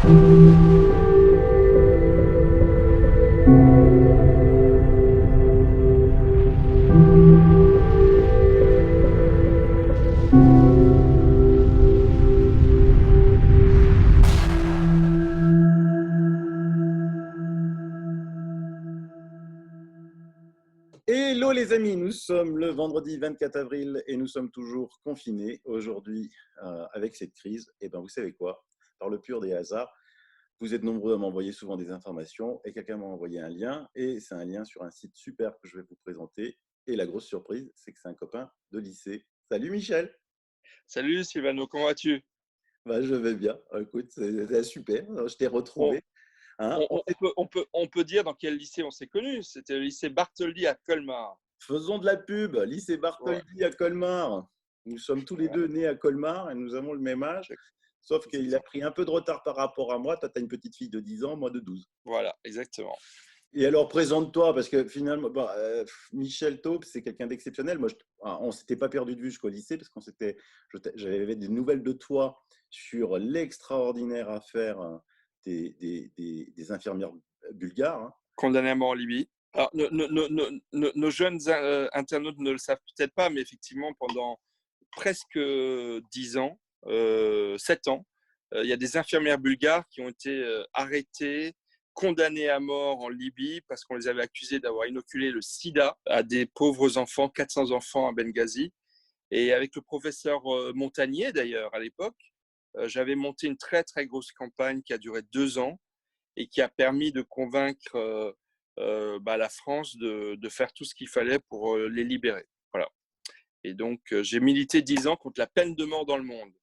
Hello les amis, nous sommes le vendredi 24 avril et nous sommes toujours confinés aujourd'hui avec cette crise. Et bien vous savez quoi, par le pur des hasards, vous êtes nombreux à m'envoyer souvent des informations et quelqu'un m'a envoyé un lien et c'est un lien sur un site super que je vais vous présenter. Et la grosse surprise, c'est que c'est un copain de lycée. Salut Michel. Salut Sylvano, comment vas-tu? Bah, je vais bien. Écoute, c'est super, je t'ai on, retrouvé. Hein. on peut dire dans quel lycée on s'est connus. C'était le lycée Bartholdi à Colmar. Faisons de la pub, lycée Ouais, Bartholdi à Colmar. Nous sommes tous les ouais, deux nés à Colmar et nous avons le même âge. Sauf qu'il a exactement. pris un peu de retard par rapport à moi. Toi, tu as une petite fille de 10 ans, moi de 12. Voilà, exactement. Et alors, présente-toi, parce que finalement, Michel Taube, c'est quelqu'un d'exceptionnel. Moi, on ne s'était pas perdu de vue jusqu'au lycée, parce j'avais des nouvelles de toi sur l'extraordinaire affaire des infirmières bulgares. Hein. Condamné à mort en Libye. Alors, nos jeunes internautes ne le savent peut-être pas, mais effectivement, pendant presque 10 ans, 7 ans, il y a des infirmières bulgares qui ont été arrêtées, condamnées à mort en Libye parce qu'on les avait accusées d'avoir inoculé le sida à des pauvres enfants, 400 enfants à Benghazi. Et avec le professeur Montagnier, d'ailleurs, à l'époque, j'avais monté une très, très grosse campagne qui a duré 2 ans et qui a permis de convaincre la France de faire tout ce qu'il fallait pour les libérer. Voilà. Et donc, j'ai milité 10 ans contre la peine de mort dans le monde,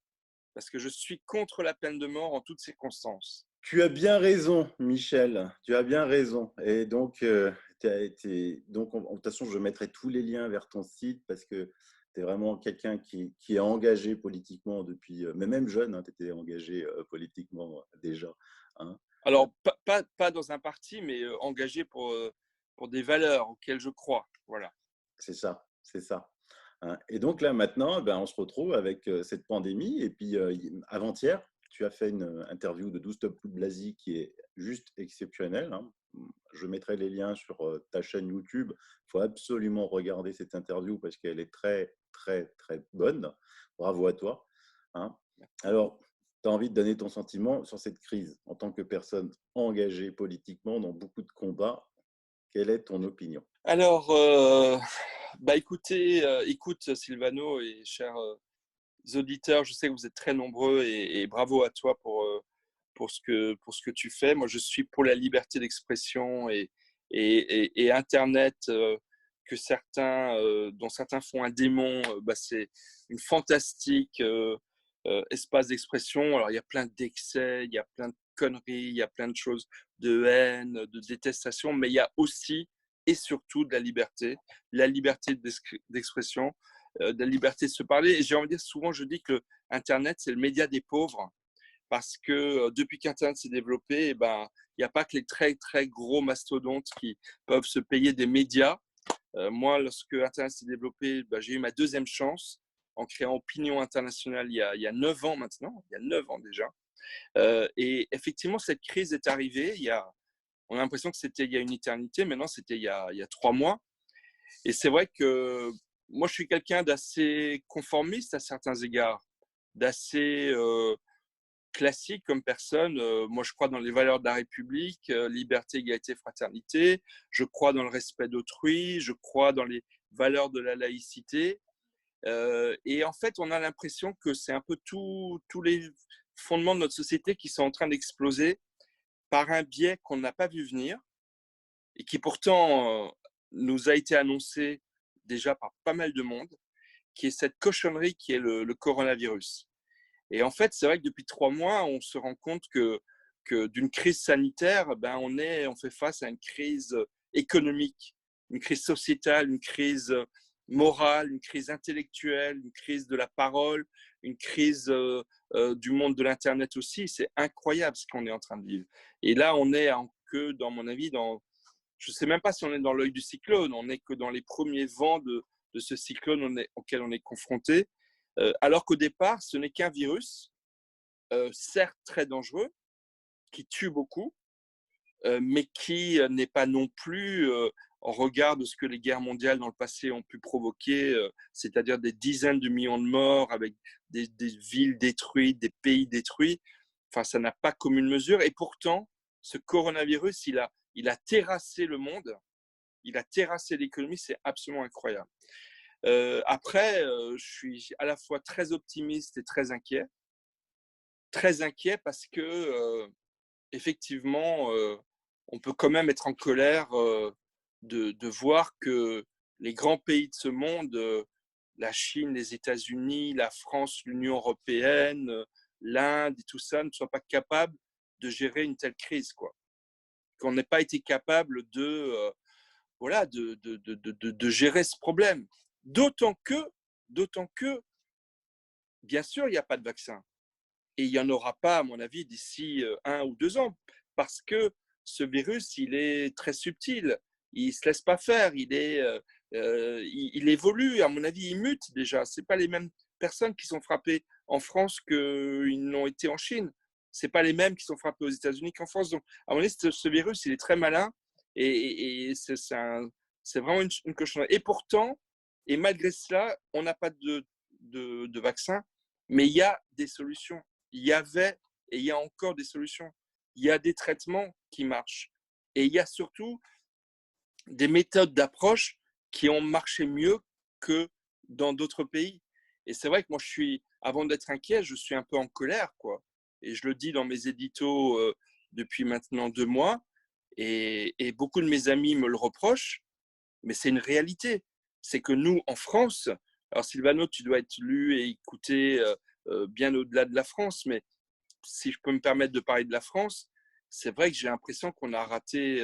parce que je suis contre la peine de mort en toutes circonstances. Tu as bien raison, Michel. Tu as bien raison. Et donc, de toute façon, je mettrai tous les liens vers ton site parce que tu es vraiment quelqu'un qui est engagé politiquement depuis, mais même jeune, hein, tu étais engagé politiquement déjà. Hein. Alors, pas dans un parti, mais engagé pour des valeurs auxquelles je crois. Voilà. C'est ça, c'est ça. Hein. Et donc là, maintenant, ben, on se retrouve avec cette pandémie. Et puis, avant-hier, tu as fait une interview de 12 Top Blasi qui est juste exceptionnelle. Hein. Je mettrai les liens sur ta chaîne YouTube. Il faut absolument regarder cette interview parce qu'elle est très, très, très bonne. Bravo à toi. Hein. Alors, tu as envie de donner ton sentiment sur cette crise en tant que personne engagée politiquement dans beaucoup de combats. Quelle est ton opinion? Alors, écoute Sylvano et chers auditeurs, je sais que vous êtes très nombreux et bravo à toi pour ce que tu fais. Moi, je suis pour la liberté d'expression et Internet, dont certains font un démon. C'est une fantastique espace d'expression. Alors, il y a plein d'excès, il y a plein de conneries, il y a plein de choses de haine, de détestation, mais il y a aussi et surtout de la liberté d'expression, de la liberté de se parler. Et j'ai envie de dire, souvent, je dis que Internet, c'est le média des pauvres, parce que depuis qu'Internet s'est développé, il n'y a pas que les très, très gros mastodontes qui peuvent se payer des médias. Moi, lorsque Internet s'est développé, j'ai eu ma deuxième chance en créant Opinion Internationale il y a 9 ans maintenant, il y a 9 ans déjà. Et effectivement, cette crise est arrivée. On a l'impression que c'était il y a une éternité, maintenant c'était il y a 3 mois. Et c'est vrai que moi, je suis quelqu'un d'assez conformiste à certains égards, d'assez classique comme personne. Moi, je crois dans les valeurs de la République, liberté, égalité, fraternité. Je crois dans le respect d'autrui. Je crois dans les valeurs de la laïcité. Et en fait, on a l'impression que c'est un peu tous les fondements de notre société qui sont en train d'exploser par un biais qu'on n'a pas vu venir et qui pourtant nous a été annoncé déjà par pas mal de monde, qui est cette cochonnerie qui est le coronavirus. Et en fait, c'est vrai que depuis 3 mois, on se rend compte que d'une crise sanitaire, on fait face à une crise économique, une crise sociétale, une crise morale, une crise intellectuelle, une crise de la parole, une crise du monde de l'Internet aussi. C'est incroyable ce qu'on est en train de vivre. Et là, on est dans mon avis, je ne sais même pas si on est dans l'œil du cyclone, on n'est que dans les premiers vents de ce cyclone auquel on est confronté. Alors qu'au départ, ce n'est qu'un virus, certes très dangereux, qui tue beaucoup, mais qui n'est pas non plus en regard de ce que les guerres mondiales dans le passé ont pu provoquer, c'est-à-dire des dizaines de millions de morts avec des villes détruites, des pays détruits. Enfin, ça n'a pas commune mesure. Et pourtant, ce coronavirus, il a terrassé le monde, il a terrassé l'économie, c'est absolument incroyable. Après, je suis à la fois très optimiste et très inquiet. Très inquiet parce que, effectivement, on peut quand même être en colère de voir que les grands pays de ce monde, la Chine, les États-Unis, la France, l'Union européenne, l'Inde et tout ça, ne soient pas capables de gérer une telle crise, quoi. Qu'on n'ait pas été capable voilà, de gérer ce problème. D'autant que, bien sûr, il n'y a pas de vaccin. Et il n'y en aura pas, à mon avis, d'ici 1 ou 2 ans, parce que ce virus, il est très subtil. Il ne se laisse pas faire. Il évolue. À mon avis, il mute déjà. Ce pas les mêmes personnes qui sont frappées en France qu'ils n'ont été en Chine. Ce pas les mêmes qui sont frappés aux États-Unis qu'en France. Donc, à mon avis, ce virus, il est très malin et c'est vraiment une cochonnerie. Et pourtant, et malgré cela, on n'a pas de vaccin, mais il y a des solutions. Il y avait et il y a encore des solutions. Il y a des traitements qui marchent. Et il y a surtout des méthodes d'approche qui ont marché mieux que dans d'autres pays. Et c'est vrai que moi, avant d'être inquiet, je suis un peu en colère, quoi. Et je le dis dans mes éditos depuis maintenant 2 mois. Et beaucoup de mes amis me le reprochent, mais c'est une réalité. C'est que nous, en France, alors Sylvano, tu dois être lu et écouté bien au-delà de la France, mais si je peux me permettre de parler de la France, c'est vrai que j'ai l'impression on a raté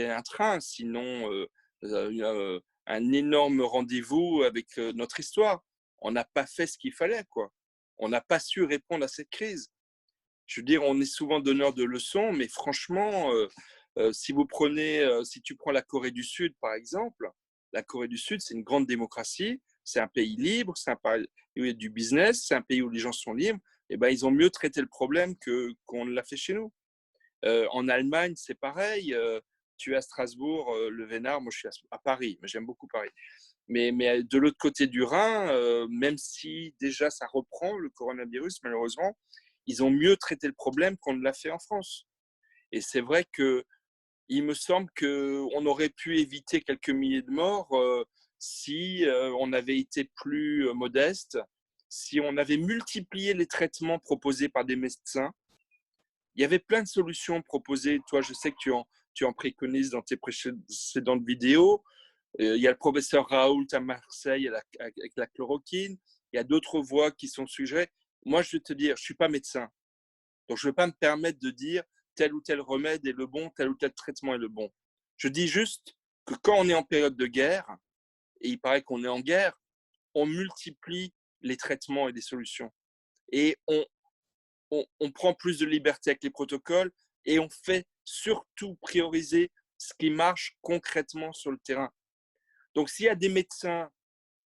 un train, sinon un énorme rendez-vous avec notre histoire. On n'a pas fait ce qu'il fallait, quoi. On n'a pas su répondre à cette crise. Je veux dire, on est souvent donneur de leçons, mais franchement, si tu prends la Corée du Sud, par exemple, la Corée du Sud, c'est une grande démocratie, c'est un pays libre, c'est un pays où il y a du business, c'est un pays où les gens sont libres. Et ben, ils ont mieux traité le problème qu'on l'a fait chez nous. En Allemagne, c'est pareil. Tu es à Strasbourg, le Vénard, moi je suis à Paris, mais j'aime beaucoup Paris. Mais de l'autre côté du Rhin, même si déjà ça reprend le coronavirus, malheureusement, ils ont mieux traité le problème qu'on ne l'a fait en France. Et c'est vrai que il me semble qu'on aurait pu éviter quelques milliers de morts si on avait été plus modeste, si on avait multiplié les traitements proposés par des médecins. Il y avait plein de solutions proposées. Toi, je sais que tu en préconises dans tes précédentes vidéos. Il y a le professeur Raoult à Marseille avec la chloroquine. Il y a d'autres voies qui sont suggérées. Moi, je vais te dire, je ne suis pas médecin. Donc, je ne vais pas me permettre de dire tel ou tel remède est le bon, tel ou tel traitement est le bon. Je dis juste que quand on est en période de guerre, et il paraît qu'on est en guerre, on multiplie les traitements et les solutions. Et on prend plus de liberté avec les protocoles et on fait surtout prioriser ce qui marche concrètement sur le terrain. Donc, s'il y a des médecins,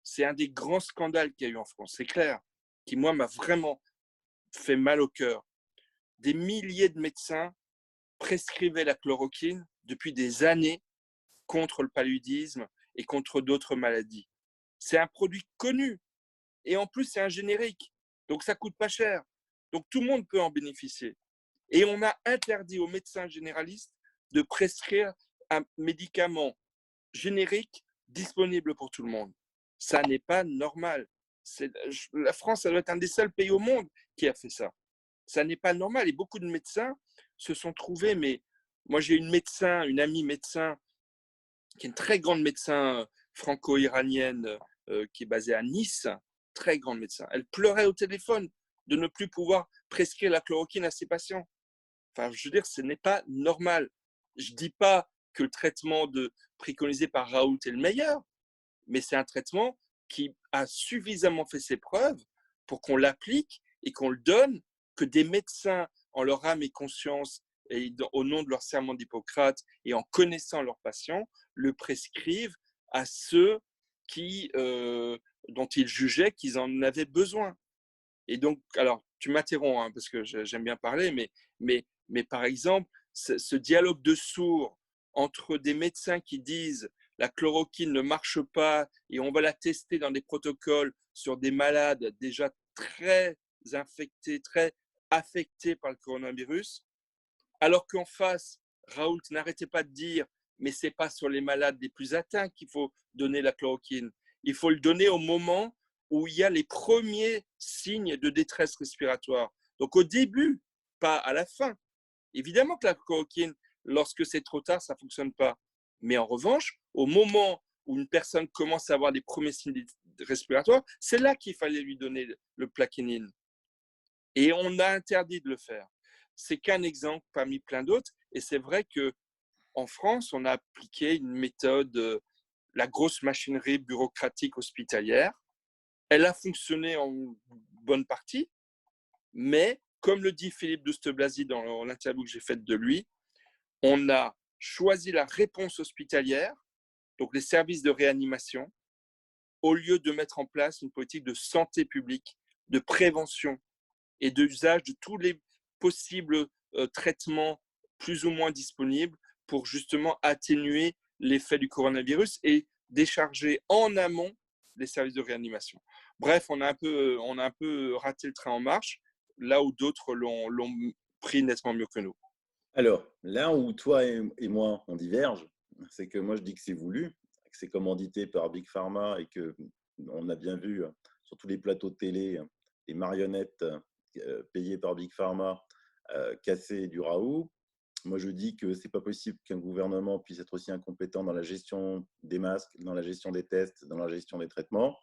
c'est un des grands scandales qu'il y a eu en France, c'est clair, qui, moi, m'a vraiment fait mal au cœur. Des milliers de médecins prescrivaient la chloroquine depuis des années contre le paludisme et contre d'autres maladies. C'est un produit connu et en plus, c'est un générique. Donc, ça ne coûte pas cher. Donc, tout le monde peut en bénéficier. Et on a interdit aux médecins généralistes de prescrire un médicament générique disponible pour tout le monde. Ça n'est pas normal. La France, ça doit être un des seuls pays au monde qui a fait ça. Ça n'est pas normal. Et beaucoup de médecins se sont trouvés, mais moi j'ai une amie médecin, qui est une très grande médecin franco-iranienne, qui est basée à Nice, très grande médecin. Elle pleurait au téléphone de ne plus pouvoir prescrire la chloroquine à ses patients. Enfin, je veux dire, ce n'est pas normal. Je ne dis pas que le traitement préconisé par Raoult est le meilleur, mais c'est un traitement qui a suffisamment fait ses preuves pour qu'on l'applique et qu'on le donne, que des médecins, en leur âme et conscience, et au nom de leur serment d'Hippocrate et en connaissant leurs patients, le prescrivent à ceux dont ils jugeaient qu'ils en avaient besoin. Et donc, alors, tu m'interromps hein, parce que j'aime bien parler, mais par exemple, ce dialogue de sourds entre des médecins qui disent la chloroquine ne marche pas et on va la tester dans des protocoles sur des malades déjà très infectés, très affectés par le coronavirus, alors qu'en face, Raoult n'arrêtait pas de dire mais ce n'est pas sur les malades les plus atteints qu'il faut donner la chloroquine. Il faut le donner au moment où il y a les premiers signes de détresse respiratoire. Donc au début, pas à la fin. Évidemment que la chloroquine, lorsque c'est trop tard, ça ne fonctionne pas. Mais en revanche, au moment où une personne commence à avoir des premiers signes respiratoires, c'est là qu'il fallait lui donner le plaquenil. Et on a interdit de le faire. C'est qu'un exemple parmi plein d'autres. Et c'est vrai qu'en France, on a appliqué une méthode, la grosse machinerie bureaucratique hospitalière. Elle a fonctionné en bonne partie, mais comme le dit Philippe Douste-Blazy dans l'interview que j'ai faite de lui, on a choisi la réponse hospitalière, donc les services de réanimation, au lieu de mettre en place une politique de santé publique, de prévention et d'usage de tous les possibles traitements plus ou moins disponibles pour justement atténuer l'effet du coronavirus et décharger en amont les services de réanimation. Bref, on a un peu raté le train en marche, là où d'autres l'ont pris nettement mieux que nous. Alors, là où toi et moi, on diverge, c'est que moi, je dis que c'est voulu, que c'est commandité par Big Pharma et que on a bien vu sur tous les plateaux de télé des marionnettes payées par Big Pharma casser du Raoult. Moi, je dis que c'est pas possible qu'un gouvernement puisse être aussi incompétent dans la gestion des masques, dans la gestion des tests, dans la gestion des traitements.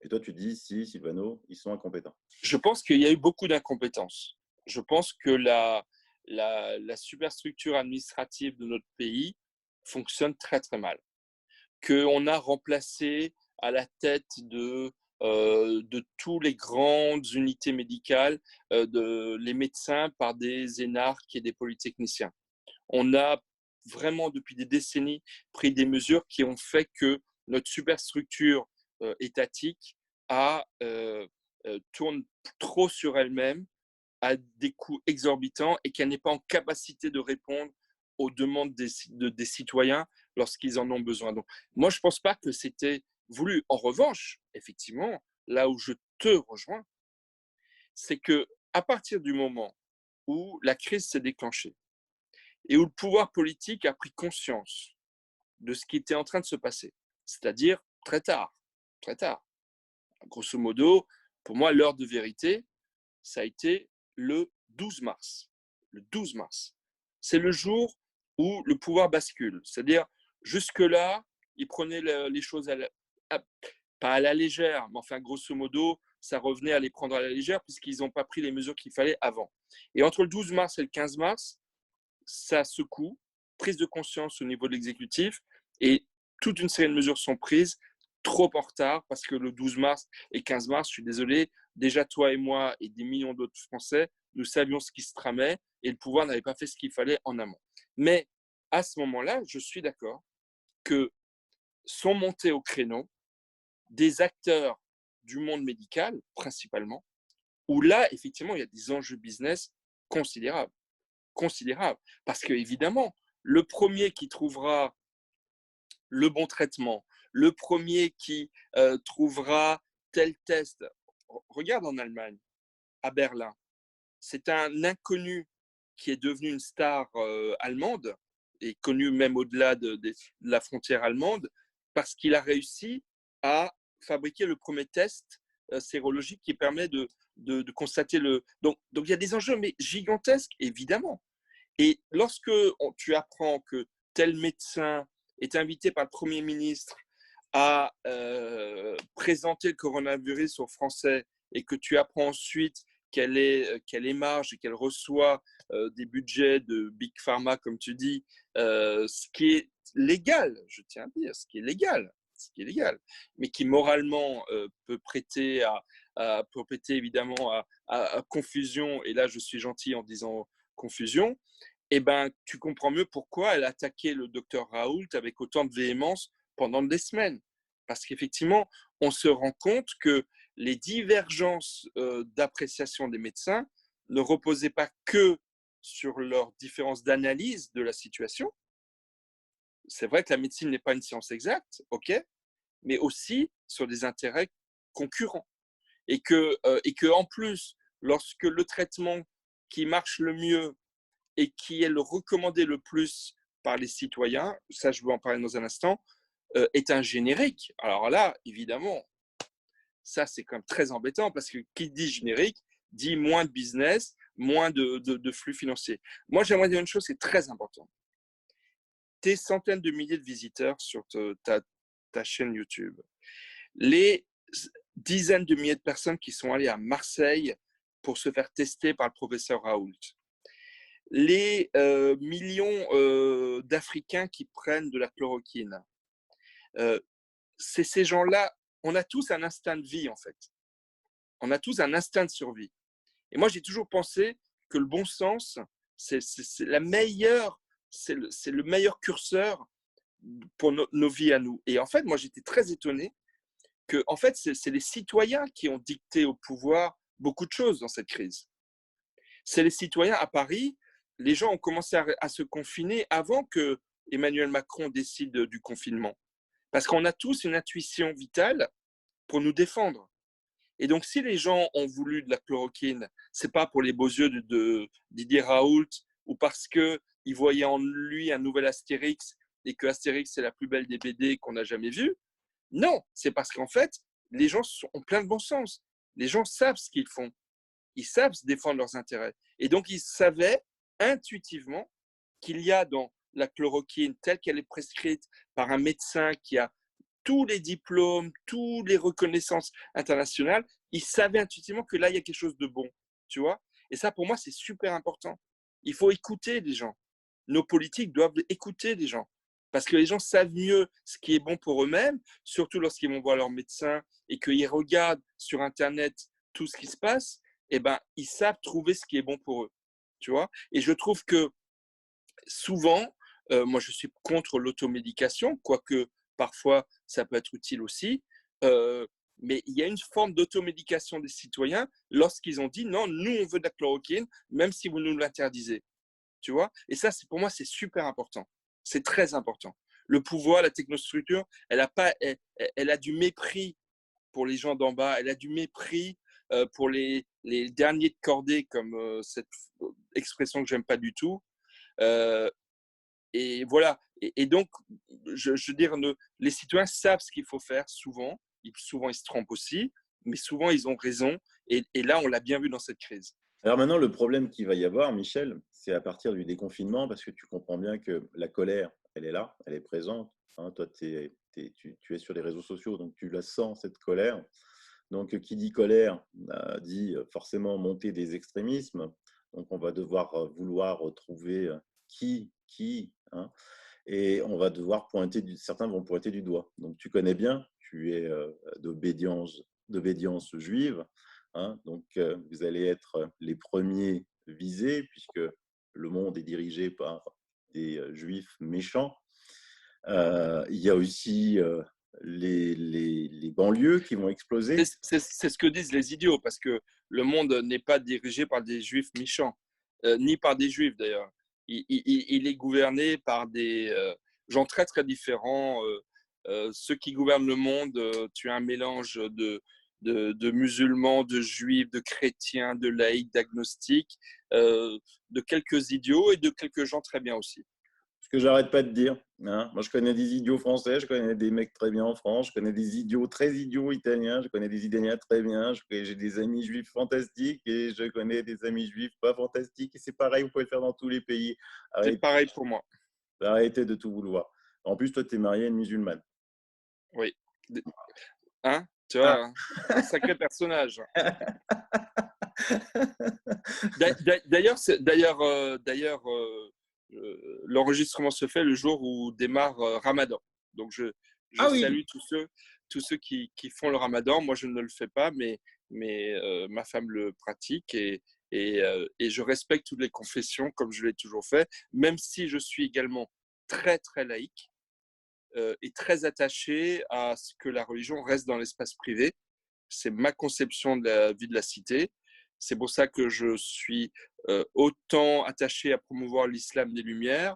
Et toi, tu dis, si, Sylvano, ils sont incompétents. Je pense qu'il y a eu beaucoup d'incompétences. Je pense que la superstructure administrative de notre pays fonctionne très très mal. Qu'on a remplacé à la tête de toutes les grandes unités médicales les médecins par des énarques et des polytechniciens. On a vraiment depuis des décennies pris des mesures qui ont fait que notre superstructure étatique tourne trop sur elle-même, à des coûts exorbitants et qu'elle n'est pas en capacité de répondre aux demandes des citoyens lorsqu'ils en ont besoin. Donc, moi, je ne pense pas que c'était voulu. En revanche, effectivement, là où je te rejoins, c'est que à partir du moment où la crise s'est déclenchée et où le pouvoir politique a pris conscience de ce qui était en train de se passer, c'est-à-dire très tard. Grosso modo, pour moi, l'heure de vérité, ça a été le 12 mars. Le 12 mars. C'est le jour où le pouvoir bascule. C'est-à-dire, jusque-là, ils prenaient les choses pas à la légère, mais enfin, grosso modo, ça revenait à les prendre à la légère puisqu'ils n'ont pas pris les mesures qu'il fallait avant. Et entre le 12 mars et le 15 mars, ça secoue, prise de conscience au niveau de l'exécutif et toute une série de mesures sont prises trop en retard parce que le 12 mars et 15 mars, je suis désolé, déjà toi et moi et des millions d'autres Français, nous savions ce qui se tramait et le pouvoir n'avait pas fait ce qu'il fallait en amont. Mais à ce moment-là, je suis d'accord que sont montés au créneau des acteurs du monde médical, principalement, où là, effectivement, il y a des enjeux business considérables. Considérables. Parce que, évidemment, le premier qui trouvera le bon traitement, le premier qui trouvera tel test. Regarde en Allemagne, à Berlin, c'est un inconnu qui est devenu une star allemande et connu même au-delà de la frontière allemande parce qu'il a réussi à fabriquer le premier test sérologique qui permet de constater le… Donc, il y a des enjeux, mais gigantesques, évidemment. Et lorsque tu apprends que tel médecin est invité par le Premier ministre à présenter le coronavirus aux Français et que tu apprends ensuite qu'elle émarge et qu'elle reçoit des budgets de Big Pharma, comme tu dis, ce qui est légal, je tiens à dire, ce qui est légal, mais qui moralement peut prêter évidemment à confusion, et là je suis gentil en disant confusion, eh ben, tu comprends mieux pourquoi elle a attaqué le docteur Raoult avec autant de véhémence pendant des semaines. Parce qu'effectivement, on se rend compte que les divergences d'appréciation des médecins ne reposaient pas que sur leurs différences d'analyse de la situation. C'est vrai que la médecine n'est pas une science exacte, ok, mais aussi sur des intérêts concurrents. Et que en plus, lorsque le traitement qui marche le mieux et qui est le recommandé le plus par les citoyens, ça je vais en parler dans un instant, est un générique. Alors là, évidemment, ça c'est quand même très embêtant parce que qui dit générique dit moins de business, moins de flux financiers. Moi, j'aimerais dire une chose qui est très importante. Tes centaines de milliers de visiteurs sur ta chaîne YouTube, les dizaines de milliers de personnes qui sont allées à Marseille pour se faire tester par le professeur Raoult, les millions d'Africains qui prennent de la chloroquine, c'est ces gens-là, on a tous un instinct de vie en fait. On a tous un instinct de survie. Et moi, j'ai toujours pensé que le bon sens, c'est la meilleure, c'est le meilleur curseur pour nos vies à nous. Et en fait, moi, j'étais très étonné que, en fait, c'est les citoyens qui ont dicté au pouvoir beaucoup de choses dans cette crise. C'est les citoyens à Paris. Les gens ont commencé à se confiner avant que Emmanuel Macron décide du confinement. Parce qu'on a tous une intuition vitale pour nous défendre. Et donc, si les gens ont voulu de la chloroquine, c'est pas pour les beaux yeux de Didier Raoult ou parce qu'ils voyaient en lui un nouvel Astérix et que Astérix, c'est la plus belle des BD qu'on n'a jamais vue. Non, c'est parce qu'en fait, les gens ont plein de bon sens. Les gens savent ce qu'ils font. Ils savent se défendre leurs intérêts. Et donc, ils savaient intuitivement qu'il y a dans la chloroquine telle qu'elle est prescrite par un médecin qui a tous les diplômes, toutes les reconnaissances internationales, ils savaient intuitivement que là, il y a quelque chose de bon, tu vois. Et ça, pour moi, c'est super important. Il faut écouter les gens. Nos politiques doivent écouter les gens. Parce que les gens savent mieux ce qui est bon pour eux-mêmes, surtout lorsqu'ils vont voir leur médecin et qu'ils regardent sur Internet tout ce qui se passe, eh ben, ils savent trouver ce qui est bon pour eux, tu vois. Et je trouve que souvent, moi je suis contre l'automédication, quoique parfois ça peut être utile aussi, mais il y a une forme d'automédication des citoyens lorsqu'ils ont dit non, nous on veut de la chloroquine, même si vous nous l'interdisez, tu vois. Et ça, pour moi, c'est super important, c'est très important. Le pouvoir, la technostructure, elle a du mépris pour les gens d'en bas, elle a du mépris pour les derniers de cordée, comme cette expression que j'aime pas du tout. Euh, et voilà. Et donc, je veux dire, les citoyens savent ce qu'il faut faire souvent. Souvent, ils se trompent aussi, mais souvent, ils ont raison. Et là, on l'a bien vu dans cette crise. Alors maintenant, le problème qu'il va y avoir, Michel, c'est à partir du déconfinement, parce que tu comprends bien que la colère, elle est là, elle est présente. Hein, toi, tu es sur les réseaux sociaux, donc tu la sens, cette colère. Donc, qui dit colère dit forcément monter des extrémismes. Donc, on va devoir vouloir trouver qui, hein, et on va devoir certains vont pointer du doigt. Donc, tu connais bien, tu es d'obédience juive, hein, donc vous allez être les premiers visés, puisque le monde est dirigé par des juifs méchants. Il y a aussi les banlieues qui vont exploser. C'est ce que disent les idiots, parce que le monde n'est pas dirigé par des juifs méchants, ni par des juifs d'ailleurs. Il est gouverné par des gens très très différents. Ceux qui gouvernent le monde, tu as un mélange de musulmans, de juifs, de chrétiens, de laïcs, d'agnostiques, de quelques idiots et de quelques gens très bien aussi. Ce que j'arrête pas de dire. Hein. Moi, je connais des idiots français, je connais des mecs très bien en France, je connais des idiots très idiots italiens, je connais des Italiens très bien, j'ai des amis juifs fantastiques et je connais des amis juifs pas fantastiques. Et c'est pareil, vous pouvez le faire dans tous les pays. C'est pareil pour moi. Arrêtez de tout vouloir. En plus, toi, tu es marié à une musulmane. Oui. Hein, tu vois, hein, un sacré personnage. L'enregistrement se fait le jour où démarre Ramadan. Donc, je Ah oui. salue tous ceux qui font le Ramadan. Moi, je ne le fais pas, mais ma femme le pratique et je respecte toutes les confessions comme je l'ai toujours fait, même si je suis également très, très laïque et très attaché à ce que la religion reste dans l'espace privé. c'est ma conception de la vie de la cité. C'est pour ça que je suis autant attaché à promouvoir l'islam des Lumières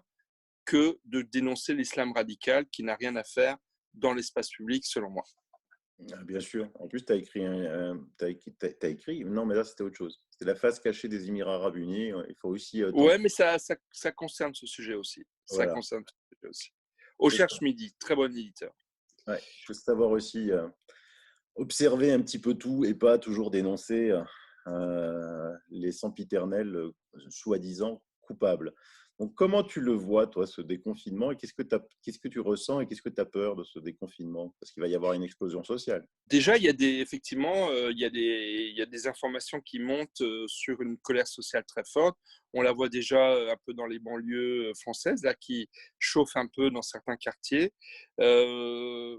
que de dénoncer l'islam radical qui n'a rien à faire dans l'espace public, selon moi. Ah, bien sûr. En plus, tu as écrit, t'as écrit. Non, mais là, c'était autre chose. C'était la face cachée des Émirats arabes unis. Il faut aussi. Ouais, mais ça concerne ce sujet aussi. Ça Voilà, concerne ce sujet aussi. Au c'est ça. Cherche Midi, très bon éditeur. Ouais. Il faut savoir aussi observer un petit peu tout et pas toujours dénoncer les sempiternels soi-disant coupables. Donc, comment tu le vois, toi, ce déconfinement, et qu'est-ce que tu ressens et qu'est-ce que tu as peur de ce déconfinement? Parce qu'il va y avoir une explosion sociale. Déjà, effectivement, il y a des informations qui montent sur une colère sociale très forte. On la voit déjà un peu dans les banlieues françaises, là, qui chauffe un peu dans certains quartiers. Euh,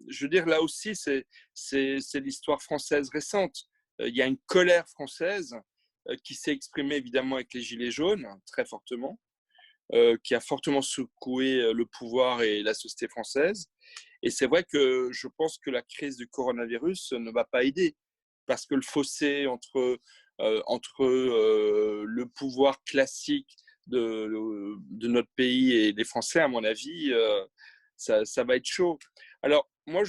je veux dire, là aussi, c'est l'histoire française récente. Il y a une colère française qui s'est exprimée évidemment avec les Gilets jaunes, très fortement, qui a fortement secoué le pouvoir et la société française. Et c'est vrai que je pense que la crise du coronavirus ne va pas aider, parce que le fossé entre le pouvoir classique de notre pays et des Français, à mon avis, ça va être chaud. Alors, moi,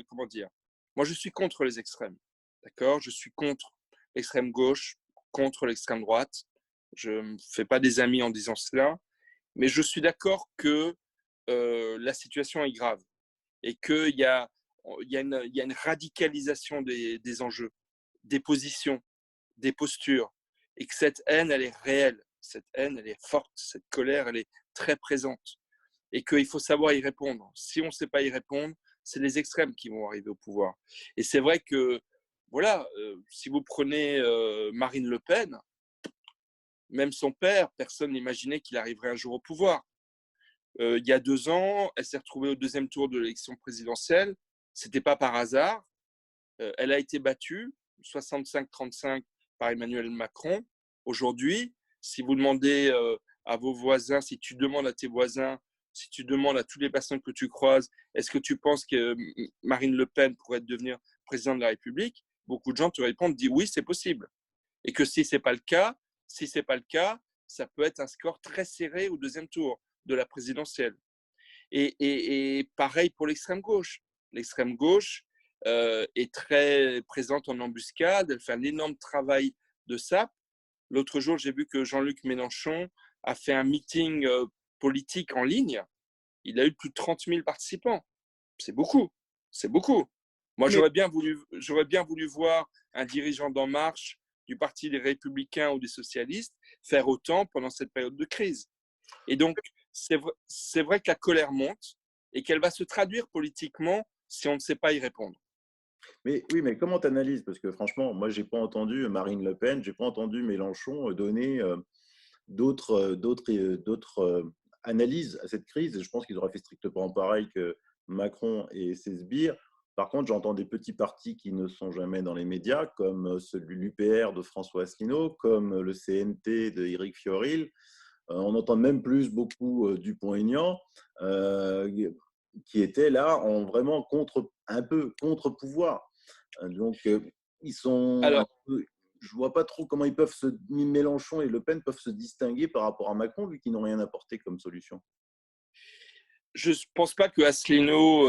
comment dire, moi, je suis contre les extrêmes, d'accord? Je suis contre l'extrême gauche, contre l'extrême droite. Je ne me fais pas des amis en disant cela, mais je suis d'accord que la situation est grave et qu'il y a une radicalisation des enjeux, des positions, des postures, et que cette haine, elle est réelle, cette haine, elle est forte, cette colère, elle est très présente, et qu'il faut savoir y répondre. Si on ne sait pas y répondre, c'est les extrêmes qui vont arriver au pouvoir. Et c'est vrai que, voilà, si vous prenez Marine Le Pen, même son père, personne n'imaginait qu'il arriverait un jour au pouvoir. Il y a 2 ans, elle s'est retrouvée au deuxième tour de l'élection présidentielle. Ce n'était pas par hasard. Elle a été battue, 65-35 par Emmanuel Macron. Aujourd'hui, si vous demandez à vos voisins, si tu demandes à tes voisins, si tu demandes à toutes les personnes que tu croises, est-ce que tu penses que Marine Le Pen pourrait devenir présidente de la République? Beaucoup de gens te répondent, disent oui, c'est possible. Et que si ce n'est pas le cas, ça peut être un score très serré au deuxième tour de la présidentielle. Et pareil pour l'extrême gauche. L'extrême gauche est très présente en embuscade, elle fait un énorme travail de sape. L'autre jour, j'ai vu que Jean-Luc Mélenchon a fait un meeting politique en ligne. Il a eu plus de 30 000 participants. C'est beaucoup, c'est beaucoup. Moi, Mais j'aurais bien voulu voir un dirigeant d'En Marche, du Parti des Républicains ou des Socialistes, faire autant pendant cette période de crise. Et donc, c'est vrai que la colère monte et qu'elle va se traduire politiquement si on ne sait pas y répondre. Mais oui, mais comment tu analyses? Parce que franchement, moi, j'ai pas entendu Marine Le Pen, j'ai pas entendu Mélenchon donner d'autres analyses à cette crise. Et je pense qu'ils auraient fait strictement pareil que Macron et ses sbires. Par contre, j'entends des petits partis qui ne sont jamais dans les médias, comme celui de l'UPR de François Asselineau, comme le CNT de Éric Fiorile. On entend même plus beaucoup Dupont-Aignan, qui était là en vraiment un peu contre-pouvoir. Donc, ils sont un Alors, peu, je vois pas trop comment Mélenchon et Le Pen peuvent se distinguer par rapport à Macron, vu qu'ils n'ont rien apporté comme solution. je ne pense pas que Asselineau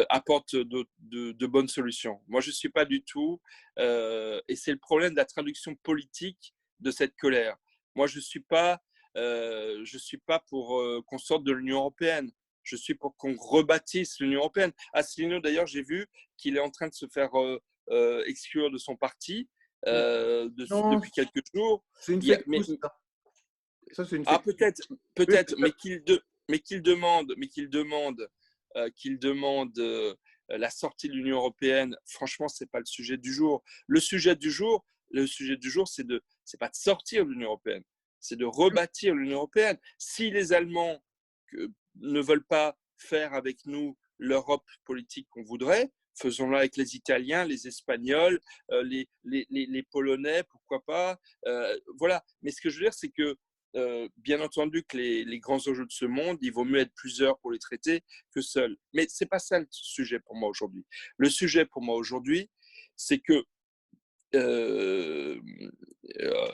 apporte de bonnes solutions. Moi, je ne suis pas du tout. Et c'est le problème de la traduction politique de cette colère. Moi, je suis pas pour qu'on sorte de l'Union européenne. Je suis pour qu'on rebâtisse l'Union européenne. Asselineau, d'ailleurs, j'ai vu qu'il est en train de se faire exclure de son parti Non, depuis quelques jours. c'est une Il y a, fake news, ça. Ça, c'est une ah, fake peut-être, news. peut-être, qu'il demande la sortie de l'Union européenne. Franchement, c'est pas le sujet du jour. Le sujet du jour, c'est pas de sortir de l'Union européenne, c'est de rebâtir l'Union européenne. Si les Allemands ne veulent pas faire avec nous l'Europe politique qu'on voudrait, faisons-la avec les Italiens, les Espagnols, les Polonais, pourquoi pas. Voilà. Mais ce que je veux dire, c'est que bien entendu que les grands enjeux de ce monde, il vaut mieux être plusieurs pour les traiter que seuls. Mais ce n'est pas ça le sujet pour moi aujourd'hui. Le sujet pour moi aujourd'hui, c'est que euh,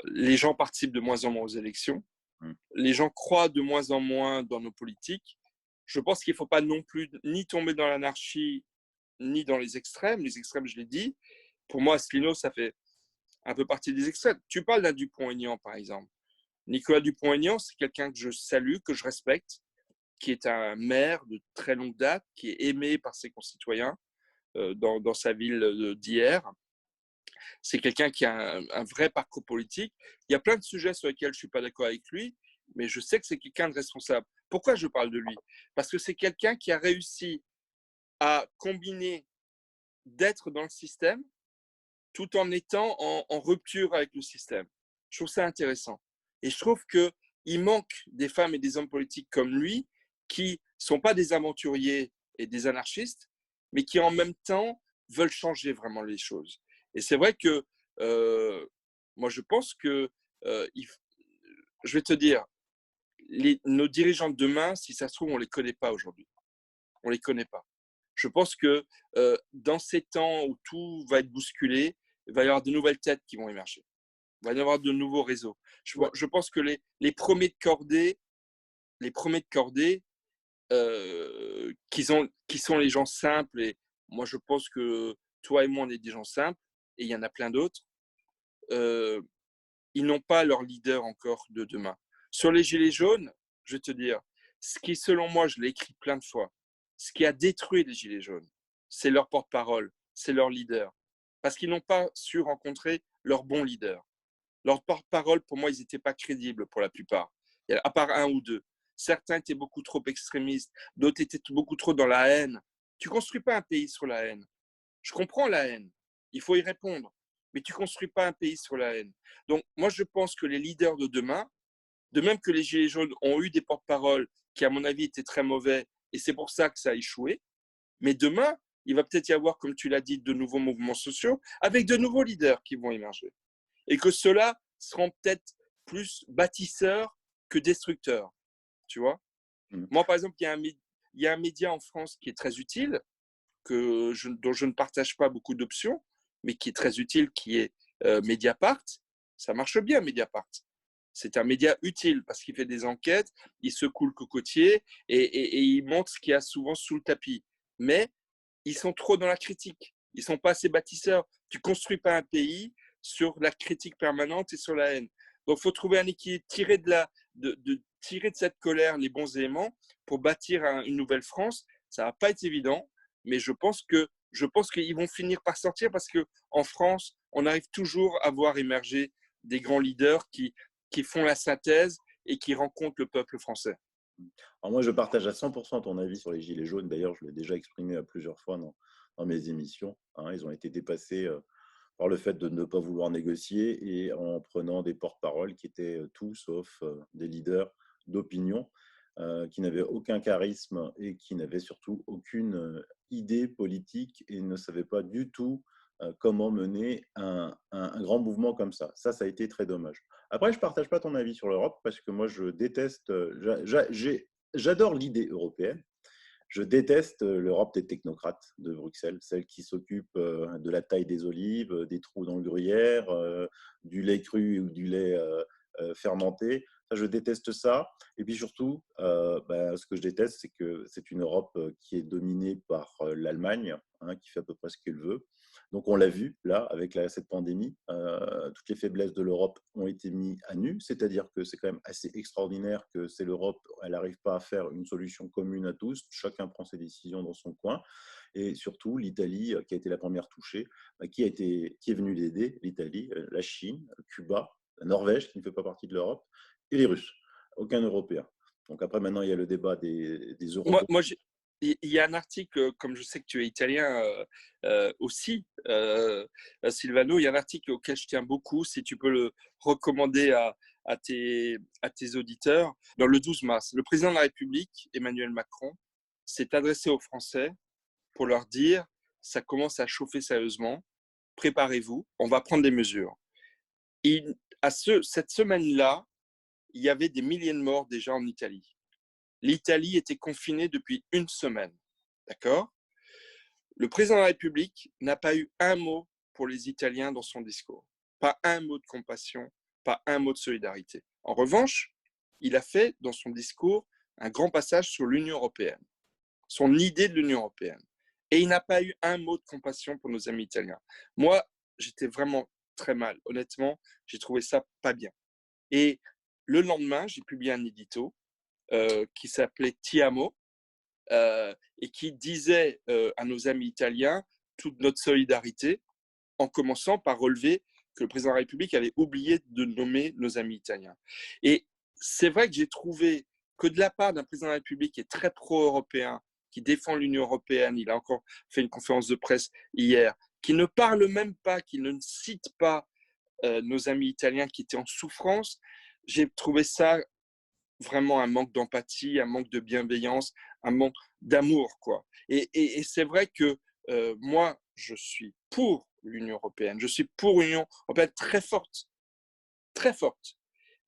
les gens participent de moins en moins aux élections, Mm. les gens croient de moins en moins dans nos politiques. Je pense qu'il ne faut pas non plus ni tomber dans l'anarchie, ni dans les extrêmes. Les extrêmes, je l'ai dit. Pour moi, Asselineau, ça fait un peu partie des extrêmes. Tu parles d'un Dupont-Aignan, par exemple. Nicolas Dupont-Aignan, c'est quelqu'un que je salue, que je respecte, qui est un maire de très longue date, qui est aimé par ses concitoyens dans sa ville d'hier. C'est quelqu'un qui a un vrai parcours politique. Il y a plein de sujets sur lesquels je ne suis pas d'accord avec lui, mais je sais que c'est quelqu'un de responsable. Pourquoi je parle de lui? Parce que c'est quelqu'un qui a réussi à combiner d'être dans le système tout en étant en rupture avec le système. Je trouve ça intéressant. Et je trouve qu'il manque des femmes et des hommes politiques comme lui qui ne sont pas des aventuriers et des anarchistes, mais qui en même temps veulent changer vraiment les choses. Et c'est vrai que moi, je pense que, je vais te dire, nos dirigeants de demain, si ça se trouve, on ne les connaît pas aujourd'hui. On ne les connaît pas. Je pense que dans ces temps où tout va être bousculé, il va y avoir de nouvelles têtes qui vont émerger. Il va y avoir de nouveaux réseaux. Ouais. Je pense que les premiers de cordée, qui sont les gens simples, et moi je pense que toi et moi on est des gens simples, et il y en a plein d'autres, euh, ils n'ont pas leur leader encore de demain. Sur les Gilets jaunes, je vais te dire, ce qui selon moi, je l'ai écrit plein de fois, ce qui a détruit les Gilets jaunes, c'est leur porte-parole, c'est leur leader. Parce qu'ils n'ont pas su rencontrer leur bon leader. Leurs porte-parole, pour moi, ils n'étaient pas crédibles pour la plupart, à part un ou deux. Certains étaient beaucoup trop extrémistes, d'autres étaient beaucoup trop dans la haine. Tu ne construis pas un pays sur la haine. Je comprends la haine, il faut y répondre, mais tu ne construis pas un pays sur la haine. Donc, moi, je pense que les leaders de demain, de même que les Gilets jaunes ont eu des porte-paroles qui, à mon avis, étaient très mauvais, et c'est pour ça que ça a échoué, mais demain, il va peut-être y avoir, comme tu l'as dit, de nouveaux mouvements sociaux avec de nouveaux leaders qui vont émerger. Et que ceux-là seront peut-être plus bâtisseurs que destructeurs, tu vois. Mm. Moi, par exemple, il y a un média en France qui est très utile, dont je ne partage pas beaucoup d'options, mais qui est très utile, qui est Mediapart. Ça marche bien, Mediapart. C'est un média utile parce qu'il fait des enquêtes, il secoue le cocotier et il montre ce qu'il y a souvent sous le tapis. Mais ils sont trop dans la critique. Ils ne sont pas assez bâtisseurs. Tu ne construis pas un pays sur la critique permanente et sur la haine. Donc, il faut trouver un équilibre, tirer de cette colère les bons éléments pour bâtir une nouvelle France. Ça ne va pas être évident, mais je pense qu'ils vont finir par sortir parce qu'en France, on arrive toujours à voir émerger des grands leaders qui font la synthèse et qui rencontrent le peuple français. Alors moi, je partage à 100% ton avis sur les Gilets jaunes. D'ailleurs, je l'ai déjà exprimé à plusieurs fois dans mes émissions. Hein. Ils ont été dépassés par le fait de ne pas vouloir négocier et en prenant des porte-paroles qui étaient tout sauf des leaders d'opinion, qui n'avaient aucun charisme et qui n'avaient surtout aucune idée politique et ne savaient pas du tout comment mener un grand mouvement comme ça. Ça a été très dommage. Après, je ne partage pas ton avis sur l'Europe parce que moi, je déteste, j'adore l'idée européenne. Je déteste l'Europe des technocrates de Bruxelles, celle qui s'occupe de la taille des olives, des trous dans le gruyère, du lait cru ou du lait fermenté. Ça, je déteste ça. Et puis surtout, ce que je déteste, c'est que c'est une Europe qui est dominée par l'Allemagne, hein, qui fait à peu près ce qu'elle veut. Donc on l'a vu là avec cette pandémie, toutes les faiblesses de l'Europe ont été mises à nu, c'est-à-dire que c'est quand même assez extraordinaire que c'est l'Europe, elle n'arrive pas à faire une solution commune à tous, chacun prend ses décisions dans son coin, et surtout l'Italie qui a été la première touchée, qui est venue l'aider, l'Italie, la Chine, Cuba, la Norvège qui ne fait pas partie de l'Europe, et les Russes, aucun Européen. Donc après maintenant il y a le débat des Européens. Moi, il y a un article, comme je sais que tu es italien aussi, Silvano, il y a un article auquel je tiens beaucoup, si tu peux le recommander à tes auditeurs. Dans le 12 mars, le président de la République, Emmanuel Macron, s'est adressé aux Français pour leur dire, ça commence à chauffer sérieusement, préparez-vous, on va prendre des mesures. Et cette semaine-là, il y avait des milliers de morts déjà en Italie. L'Italie était confinée depuis une semaine. D'accord? Le président de la République n'a pas eu un mot pour les Italiens dans son discours. Pas un mot de compassion, pas un mot de solidarité. En revanche, il a fait dans son discours un grand passage sur l'Union européenne, son idée de l'Union européenne. Et il n'a pas eu un mot de compassion pour nos amis italiens. Moi, j'étais vraiment très mal. Honnêtement, j'ai trouvé ça pas bien. Et le lendemain, j'ai publié un édito qui s'appelait Ti amo et qui disait à nos amis italiens toute notre solidarité, en commençant par relever que le président de la République avait oublié de nommer nos amis italiens. Et c'est vrai que j'ai trouvé que de la part d'un président de la République qui est très pro-européen, qui défend l'Union européenne, il a encore fait une conférence de presse hier, qui ne parle même pas, qui ne cite pas nos amis italiens qui étaient en souffrance, j'ai trouvé ça vraiment un manque d'empathie, un manque de bienveillance, un manque d'amour, quoi. Et c'est vrai que moi, je suis pour l'Union européenne. Je suis pour une Union européenne très forte, très forte.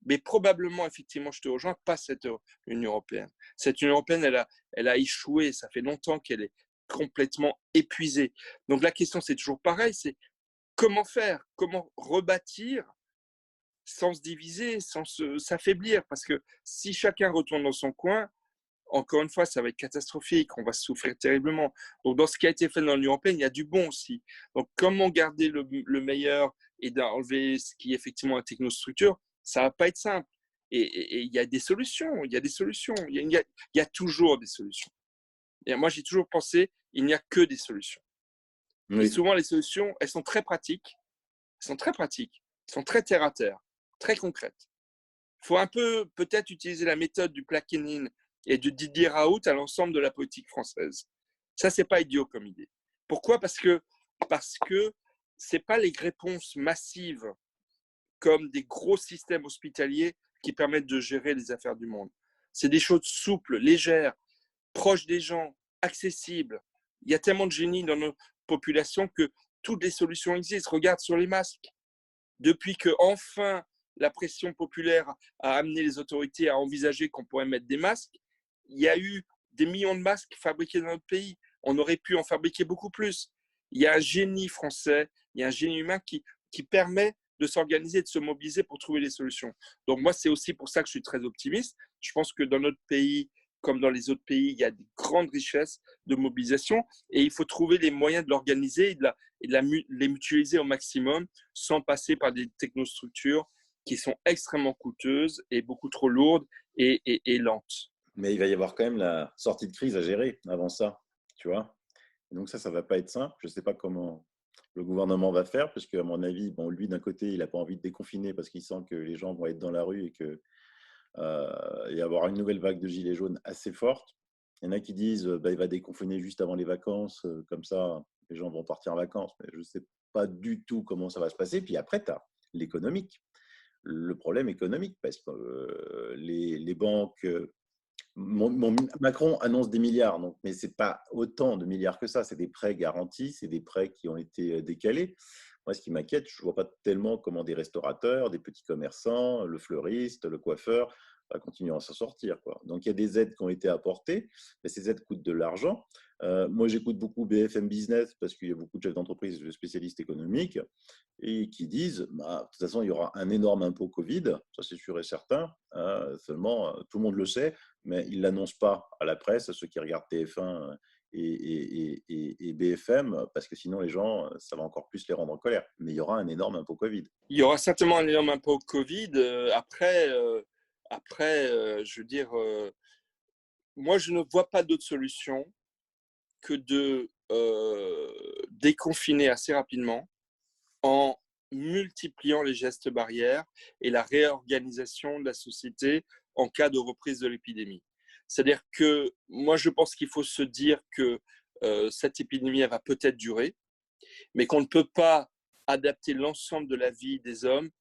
Mais probablement, effectivement, je te rejoins, pas cette Union européenne. Cette Union européenne, elle a échoué. Ça fait longtemps qu'elle est complètement épuisée. Donc la question, c'est toujours pareil, c'est comment faire, comment rebâtir sans se diviser, sans s'affaiblir. Parce que si chacun retourne dans son coin, encore une fois, ça va être catastrophique, on va souffrir terriblement. Donc, dans ce qui a été fait dans l'Union européenne, il y a du bon aussi. Donc, comment garder le meilleur et d'enlever ce qui est effectivement la technostructure, ça ne va pas être simple. Et il y a des solutions, il y a des solutions, il y a toujours des solutions. Et moi, j'ai toujours pensé, il n'y a que des solutions. Et Oui. souvent, les solutions, elles sont très pratiques, elles sont très terre à terre, très concrètes. Il faut un peu peut-être utiliser la méthode du Plakinin et de Didier Raoult à l'ensemble de la politique française. Ça, c'est pas idiot comme idée. Pourquoi? Parce que c'est pas les réponses massives comme des gros systèmes hospitaliers qui permettent de gérer les affaires du monde. C'est des choses souples, légères, proches des gens, accessibles. Il y a tellement de génie dans nos populations que toutes les solutions existent. Regarde sur les masques. Depuis que enfin la pression populaire a amené les autorités à envisager qu'on pourrait mettre des masques, il y a eu des millions de masques fabriqués dans notre pays. On aurait pu en fabriquer beaucoup plus. Il y a un génie français, il y a un génie humain qui permet de s'organiser, de se mobiliser pour trouver des solutions. Donc moi, c'est aussi pour ça que je suis très optimiste. Je pense que dans notre pays, comme dans les autres pays, il y a de grandes richesses de mobilisation et il faut trouver les moyens de l'organiser et de les mutualiser au maximum sans passer par des technostructures qui sont extrêmement coûteuses et beaucoup trop lourdes et lentes. Mais il va y avoir quand même la sortie de crise à gérer avant ça, tu vois. Et donc ça va pas être simple. Je ne sais pas comment le gouvernement va faire, parce qu'à mon avis, bon, lui, d'un côté, il n'a pas envie de déconfiner parce qu'il sent que les gens vont être dans la rue et qu'il va y avoir une nouvelle vague de gilets jaunes assez forte. Il y en a qui disent bah, il va déconfiner juste avant les vacances, comme ça, les gens vont partir en vacances. Mais je ne sais pas du tout comment ça va se passer. Puis après, tu as l'économique, le problème économique, parce que les banques Macron annonce des milliards, donc, mais ce n'est pas autant de milliards que ça. C'est des prêts garantis, c'est des prêts qui ont été décalés. Moi, ce qui m'inquiète, je ne vois pas tellement comment des restaurateurs, des petits commerçants, le fleuriste, le coiffeur continuent à s'en sortir, quoi. Donc, il y a des aides qui ont été apportées, mais ces aides coûtent de l'argent. Moi, j'écoute beaucoup BFM Business parce qu'il y a beaucoup de chefs d'entreprise, de spécialistes économiques, et qui disent bah, de toute façon, il y aura un énorme impôt Covid, ça c'est sûr et certain. Seulement, tout le monde le sait, mais ils ne l'annoncent pas à la presse, à ceux qui regardent TF1 et BFM, parce que sinon les gens, ça va encore plus les rendre en colère. Mais il y aura un énorme impôt Covid. Il y aura certainement un énorme impôt Covid. Je veux dire, moi, je ne vois pas d'autre solution que de déconfiner assez rapidement en multipliant les gestes barrières et la réorganisation de la société en cas de reprise de l'épidémie. C'est-à-dire que moi, je pense qu'il faut se dire que cette épidémie, elle va peut-être durer, mais qu'on ne peut pas adapter l'ensemble de la vie des hommes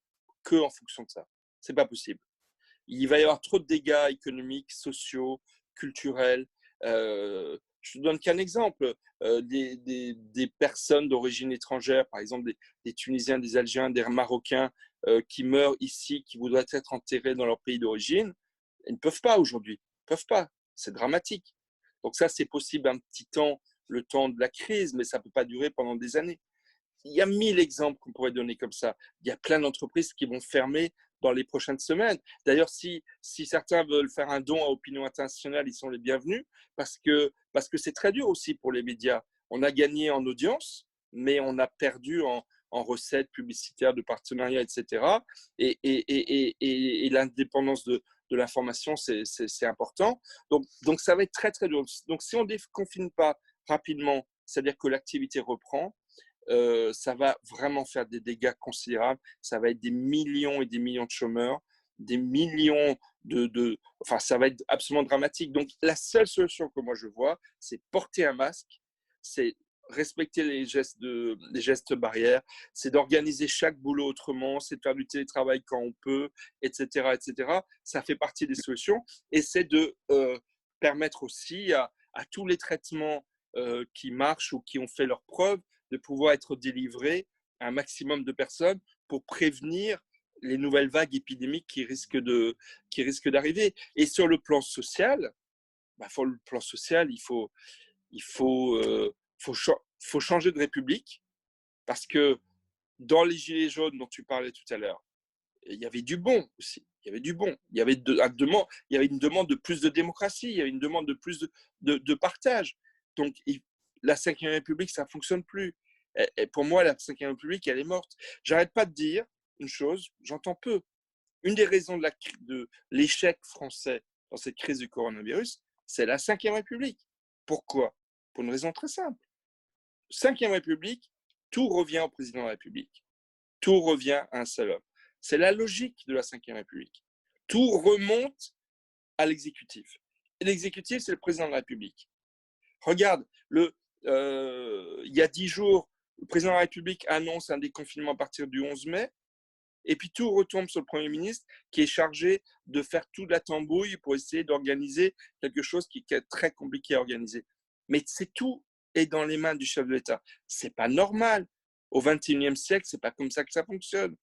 que en fonction de ça. C'est pas possible. Il va y avoir trop de dégâts économiques, sociaux, culturels. Je ne donne qu'un exemple. Des personnes d'origine étrangère, par exemple des Tunisiens, des Algériens, des Marocains qui meurent ici, qui voudraient être enterrés dans leur pays d'origine, ils ne peuvent pas aujourd'hui. Ils ne peuvent pas. C'est dramatique. Donc ça, c'est possible un petit temps, le temps de la crise, mais ça ne peut pas durer pendant des années. Il y a 1000 exemples qu'on pourrait donner comme ça. Il y a plein d'entreprises qui vont fermer dans les prochaines semaines. D'ailleurs, si certains veulent faire un don à Opinion Internationale, ils sont les bienvenus parce que c'est très dur aussi pour les médias. On a gagné en audience, mais on a perdu en recettes publicitaires, de partenariats, etc. Et l'indépendance de l'information, c'est important. Donc, ça va être très, très dur. Donc, si on ne déconfine pas rapidement, c'est-à-dire que l'activité reprend, ça va vraiment faire des dégâts considérables. Ça va être des millions et des millions de chômeurs, des millions enfin, ça va être absolument dramatique. Donc, la seule solution que moi je vois, c'est porter un masque, c'est respecter les gestes barrières, c'est d'organiser chaque boulot autrement, c'est de faire du télétravail quand on peut, etc., etc. Ça fait partie des solutions et c'est de permettre aussi à tous les traitements qui marchent ou qui ont fait leurs preuves de pouvoir être délivrés à un maximum de personnes pour prévenir les nouvelles vagues épidémiques qui risquent d'arriver. Et sur le plan social, il faut changer de république parce que dans les gilets jaunes dont tu parlais tout à l'heure, il y avait du bon aussi. Il y avait du bon. Il y avait une demande de plus de démocratie. Il y avait une demande de plus de partage. Donc, la Ve République, ça ne fonctionne plus. Et pour moi, la Ve République, elle est morte. J'arrête pas de dire une chose, j'entends peu. Une des raisons de l'échec français dans cette crise du coronavirus, c'est la Ve République. Pourquoi? Pour une raison très simple. Ve République, tout revient au président de la République. Tout revient à un seul homme. C'est la logique de la Ve République. Tout remonte à l'exécutif. Et l'exécutif, c'est le président de la République. Regarde, il y a 10 jours, le président de la République annonce un déconfinement à partir du 11 mai, et puis tout retombe sur le Premier ministre qui est chargé de faire toute la tambouille pour essayer d'organiser quelque chose qui est très compliqué à organiser. Mais c'est tout est dans les mains du chef de l'État. C'est pas normal. Au XXIe siècle, c'est pas comme ça que ça fonctionne.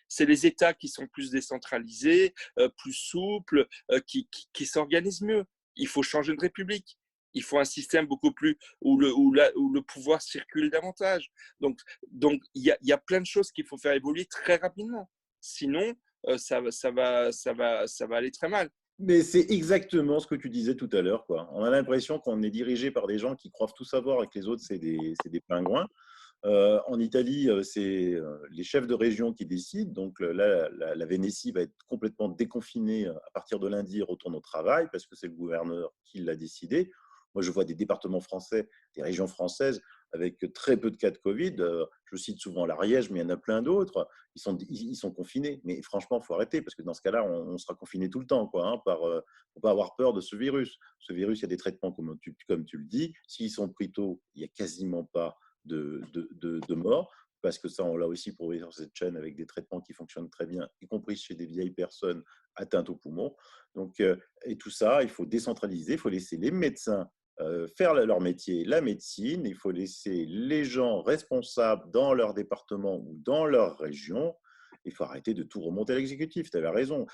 C'est les États qui sont plus décentralisés, plus souples, qui s'organisent mieux. Il faut changer de république. Il faut un système beaucoup plus où le pouvoir circule davantage. Donc il y a plein de choses qu'il faut faire évoluer très rapidement. Sinon, ça va aller très mal. Mais c'est exactement ce que tu disais tout à l'heure, quoi. On a l'impression qu'on est dirigé par des gens qui croient tout savoir et que les autres, c'est des pingouins. En Italie, c'est les chefs de région qui décident. Donc là, la Vénétie va être complètement déconfinée à partir de lundi et retourne au travail parce que c'est le gouverneur qui l'a décidé. Moi, je vois des départements français, des régions françaises avec très peu de cas de Covid. Je cite souvent l'Ariège, mais il y en a plein d'autres. Ils sont confinés. Mais franchement, il faut arrêter parce que dans ce cas-là, on sera confiné tout le temps. Quoi, hein, faut pas avoir peur de ce virus. Ce virus, il y a des traitements comme tu le dis. S'ils sont pris tôt, il n'y a quasiment pas de morts, parce que ça, on l'a aussi prouvé sur cette chaîne avec des traitements qui fonctionnent très bien, y compris chez des vieilles personnes atteintes aux poumons. Donc, et tout ça, il faut décentraliser, il faut laisser les médecins faire leur métier, la médecine, il faut laisser les gens responsables dans leur département ou dans leur région. Il faut arrêter de tout remonter à l'exécutif, tu avais raison.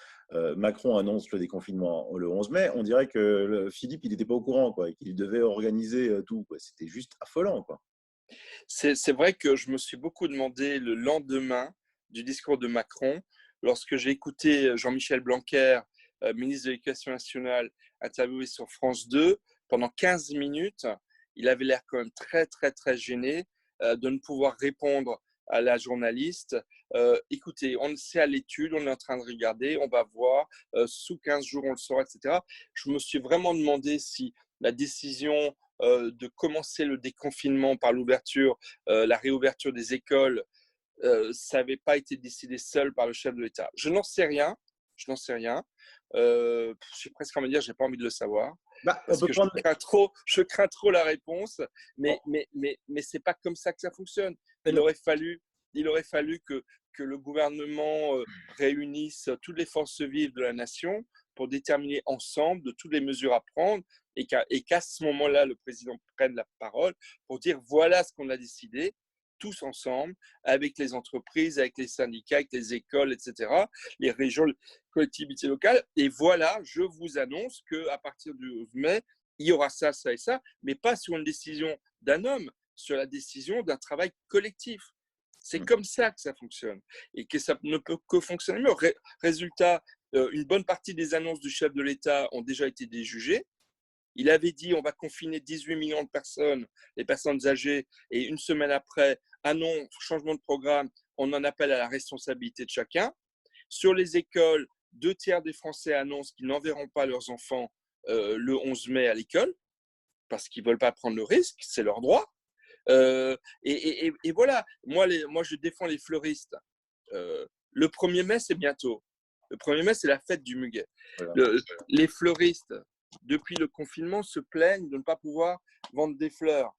Macron annonce le déconfinement le 11 mai, on dirait que Philippe, il n'était pas au courant, quoi, et qu'il devait organiser tout. Quoi. C'était juste affolant. Quoi. C'est vrai que je me suis beaucoup demandé le lendemain du discours de Macron, lorsque j'ai écouté Jean-Michel Blanquer, ministre de l'Éducation nationale, interviewé sur France 2 pendant 15 minutes. Il avait l'air quand même très, très, très gêné de ne pouvoir répondre à la journaliste. Écoutez, on c'est à l'étude, on est en train de regarder, on va voir, sous 15 jours on le saura, etc. Je me suis vraiment demandé si la décision de commencer le déconfinement par l'ouverture, la réouverture des écoles, ça n'avait pas été décidé seul par le chef de l'État. Je n'en sais rien. Je n'en sais rien. J'ai presque envie de dire, j'ai pas envie de le savoir. Bah, on Parce peut que prendre... je crains trop la réponse, mais c'est pas comme ça que ça fonctionne. Il aurait fallu que le gouvernement réunisse toutes les forces vives de la nation pour déterminer ensemble de toutes les mesures à prendre et qu'à ce moment-là, le président prenne la parole pour dire voilà ce qu'on a décidé. tous ensemble, avec les entreprises, avec les syndicats, avec les écoles, etc., les régions, les collectivités locales. Et voilà, je vous annonce qu'à partir du 11 mai, il y aura ça, ça et ça, mais pas sur une décision d'un homme, sur la décision d'un travail collectif. C'est Mmh. comme ça que ça fonctionne et que ça ne peut que fonctionner mieux. Résultat, une bonne partie des annonces du chef de l'État ont déjà été déjugées. Il avait dit on va confiner 18 millions de personnes, les personnes âgées, et une semaine après, ah non, changement de programme, on en appelle à la responsabilité de chacun. Sur les écoles, 2 tiers des Français annoncent qu'ils n'enverront pas leurs enfants le 11 mai à l'école parce qu'ils ne veulent pas prendre le risque, c'est leur droit. Et voilà, moi, je défends les fleuristes. Le 1er mai, c'est bientôt. Le 1er mai, c'est la fête du muguet. Voilà. Les fleuristes, depuis le confinement, se plaignent de ne pas pouvoir vendre des fleurs.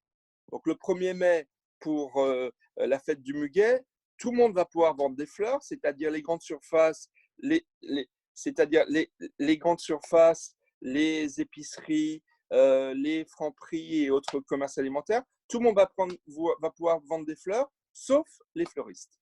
Donc le 1er mai, pour la fête du muguet, tout le monde va pouvoir vendre des fleurs, c'est-à-dire les grandes surfaces, c'est-à-dire les grandes surfaces, les épiceries, les francs-prix et autres commerces alimentaires. Tout le monde va pouvoir vendre des fleurs, sauf les fleuristes.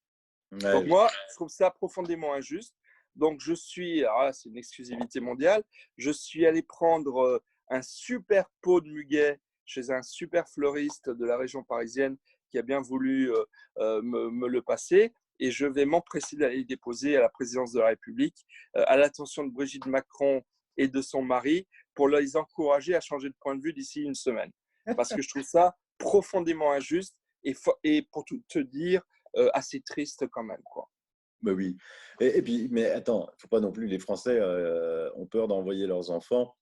Donc Ouais, moi, je trouve ça profondément injuste. Donc je suis, alors là, c'est une exclusivité mondiale, je suis allé prendre un super pot de muguet chez un super fleuriste de la région parisienne qui a bien voulu me le passer, et je vais m'empresser d'aller le déposer à la présidence de la République, à l'attention de Brigitte Macron et de son mari, pour les encourager à changer de point de vue d'ici une semaine. Parce que je trouve ça profondément injuste et pour tout te dire, assez triste quand même, quoi. bah oui. Et puis, mais attends, il faut pas non plus, les Français ont peur d'envoyer leurs enfants.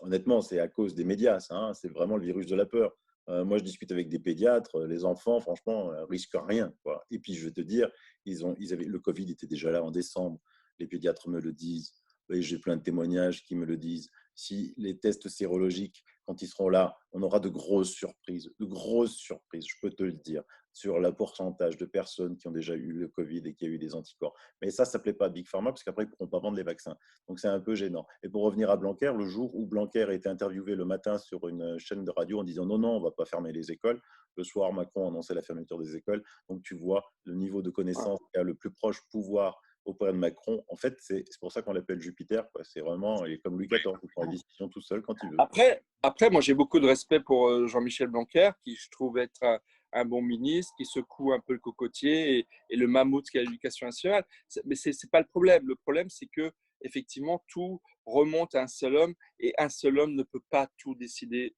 Honnêtement, c'est à cause des médias, ça, hein, c'est vraiment le virus de la peur. Moi, je discute avec des pédiatres, les enfants, franchement, risquent rien, quoi. Et puis, je vais te dire, le Covid était déjà là en décembre. Les pédiatres me le disent. Et j'ai plein de témoignages qui me le disent. Si les tests sérologiques, quand ils seront là, on aura de grosses surprises, je peux te le dire, sur le pourcentage de personnes qui ont déjà eu le Covid et qui ont eu des anticorps. Mais ça ne plaît pas à Big Pharma parce qu'après, ils ne pourront pas vendre les vaccins. Donc, c'est un peu gênant. Et pour revenir à Blanquer, le jour où Blanquer a été interviewé le matin sur une chaîne de radio en disant non, non, on ne va pas fermer les écoles, le soir, Macron annonçait la fermeture des écoles. Donc, tu vois le niveau de connaissance qu'a le plus proche pouvoir auprès de Macron. En fait, c'est pour ça qu'on l'appelle Jupiter, quoi. C'est vraiment, il est comme Louis XIV, il prend les décisions tout seul quand il veut. Après, moi, j'ai beaucoup de respect pour Jean-Michel Blanquer, qui je trouve être un bon ministre, qui secoue un peu le cocotier et le mammouth qui est l'éducation nationale. Mais ce n'est pas le problème. Le problème, c'est que effectivement, tout remonte à un seul homme, et un seul homme ne peut pas tout décider.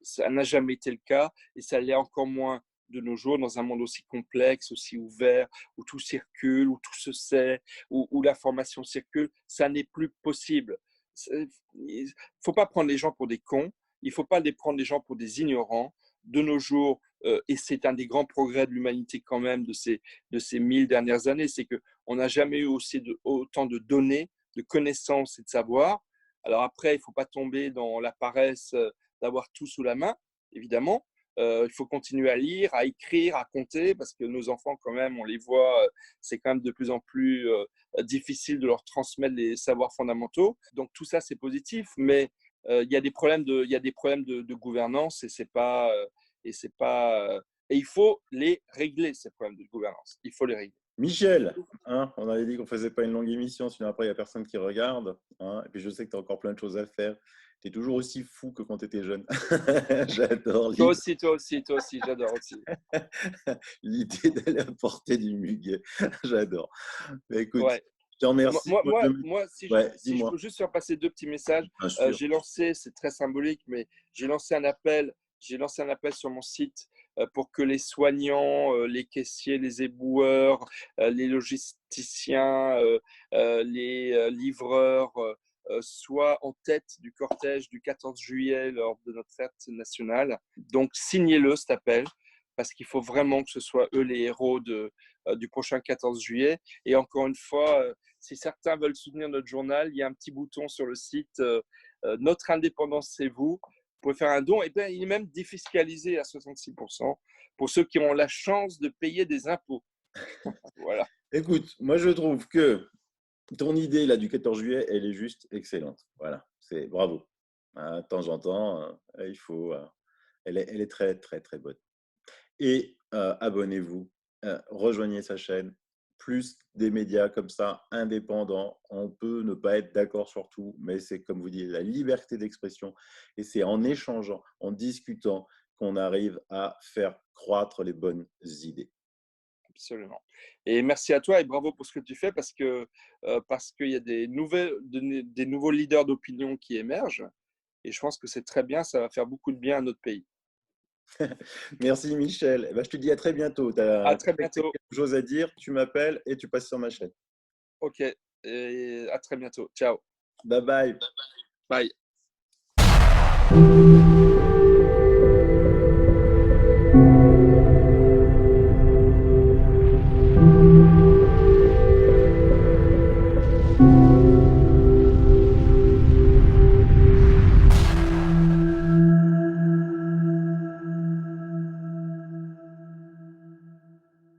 Ça n'a jamais été le cas, et ça l'est encore moins de nos jours, dans un monde aussi complexe, aussi ouvert, où tout circule, où tout se sait, où l'information circule. Ça n'est plus possible. Il ne faut pas prendre les gens pour des cons, il ne faut pas prendre les gens pour des ignorants. De nos jours, et c'est un des grands progrès de l'humanité quand même de ces 1000 dernières années, c'est qu'on n'a jamais eu autant de données, de connaissances et de savoir. Alors après, il ne faut pas tomber dans la paresse d'avoir tout sous la main, évidemment. Il faut continuer à lire, à écrire, à compter, parce que nos enfants, quand même, on les voit, c'est quand même de plus en plus difficile de leur transmettre les savoirs fondamentaux. Donc tout ça, c'est positif, mais il y a des problèmes de gouvernance, et il faut les régler, ces problèmes de gouvernance. Il faut les régler. Michel, hein, on avait dit qu'on ne faisait pas une longue émission, sinon après, il n'y a personne qui regarde. Hein, et puis, je sais que tu as encore plein de choses à faire. Tu es toujours aussi fou que quand tu étais jeune. J'adore Toi aussi, j'adore aussi. l'idée d'aller apporter du muguet. J'adore. Mais écoute, Ouais. je te remercie. Moi, Ouais, si je dis-moi. peux juste faire passer 2 petits messages, Bien sûr. j'ai lancé, c'est très symbolique, mais j'ai lancé un appel sur mon site pour que les soignants, les caissiers, les éboueurs, les logisticiens, les livreurs soient en tête du cortège du 14 juillet lors de notre fête nationale. Donc, signez-le, cet appel, parce qu'il faut vraiment que ce soit eux les héros du prochain 14 juillet. Et encore une fois, si certains veulent soutenir notre journal, il y a un petit bouton sur le site Notre indépendance, c'est vous. Vous pouvez faire un don. Et bien, il est même défiscalisé à 66% pour ceux qui ont la chance de payer des impôts. Voilà. Écoute, moi, je trouve que ton idée là du 14 juillet, elle est juste excellente. Voilà, c'est bravo. Hein, de temps en temps, il faut. Elle est très, très, très bonne. Et abonnez-vous rejoignez sa chaîne. Plus des médias comme ça, indépendants. On peut ne pas être d'accord sur tout, mais c'est comme vous dites, la liberté d'expression. Et c'est en échangeant, en discutant, qu'on arrive à faire croître les bonnes idées. Absolument. Et merci à toi et bravo pour ce que tu fais parce qu'il y a des nouveaux leaders d'opinion qui émergent et je pense que c'est très bien, ça va faire beaucoup de bien à notre pays. Merci Michel. Eh ben, je te dis à très bientôt. Tu À as très quelque bientôt. chose à dire, tu m'appelles et tu passes sur ma chaîne. Ok. Et à très bientôt. Ciao. Bye bye. Bye.